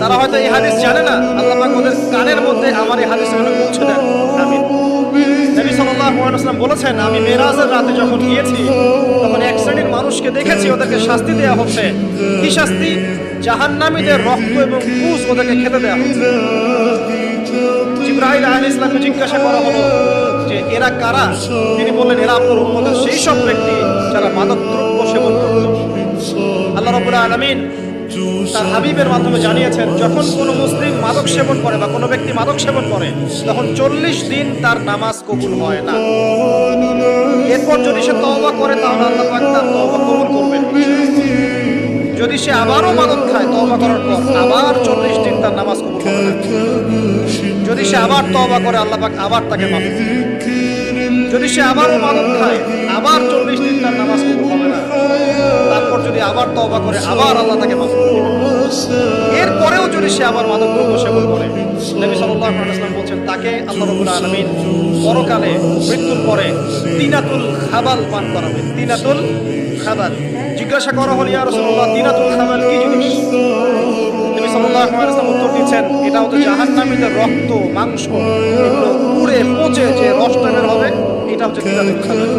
তারা হয়তো এই হাদিস জানে না, আল্লাহ পাক ওদের কানের মধ্যে আমার এই হাদিসগুলো পৌঁছে দেন। আমিন। নবী সাল্লাল্লাহু আলাইহি ওয়াসাল্লাম বলেছেন, আমি মেরাজের রাতে যখন গিয়েছি তখন এক শ্রেণীর মানুষকে দেখেছি, ওদেরকে শাস্তি দেওয়া হচ্ছে। কি শাস্তি? জাহান্নামীদের রক্ত এবং পুজ ওদেরকে খেতে দেওয়া হচ্ছে। জিবরাইল আলাইহিস সালামকে জিজ্ঞাসা করা হলো যে এরা কারা? তিনি বললেন, এরা আপনার উম্মতের সেই সব ব্যক্তি যারা মাদক দ্রব্য সেবন করত। আল্লাহ রাব্বুল আলামিন তার হাবিবের মাধ্যমে জানিয়েছেন, যখন কোনো মুসলিম মাদক সেবন করে বা কোনো ব্যক্তি মাদক সেবন করে তখন 40 দিন তার নামাজ কবুল হয় না। এরপর যদি সে তওবা করে তাহলে আল্লাহ পাক তার তওবা কবুল করবেন। যদি সে আবারও মাদক খায় তওবা করার পর আবার 40 দিন তার নামাজ কবুল হবে না। যদি সে আবার তওবা করে আল্লাহ পাক আবার তাকে মাফ করবেন। যদি সে আবারও মাদক খায় আবার 40 দিন তার নামাজ কবুল হবে না। তারপর যদি আবার তওবা করে আবার আল্লাহ তাকে মাফ করবেন। এরপরেও যদি সে আবার মাদক দ্রব্য সেবন করে, নবী সাল্লাল্লাহু আলাইহি ওয়াসাল্লাম বলেন তাকে আল্লাহ রাব্বুল আলামিন পরকালে মৃত্যুর পরে তিনাতুল খাবাল পান করাবেন। তিনাতুল খাবাল। জিজ্ঞাসা করা হলো, ইয়া রাসূলুল্লাহ, তিনাতুল খাবাল কি জিনিস? নবী সাল্লাল্লাহু আলাইহি ওয়াসাল্লাম উত্তর দিচ্ছেন, এটা হচ্ছে জাহান্নামীদের রক্ত, মাংস, এগুলো পুড়ে পচে যে রসটা বের হবে, এটা হচ্ছে তিনাতুল খাবাল।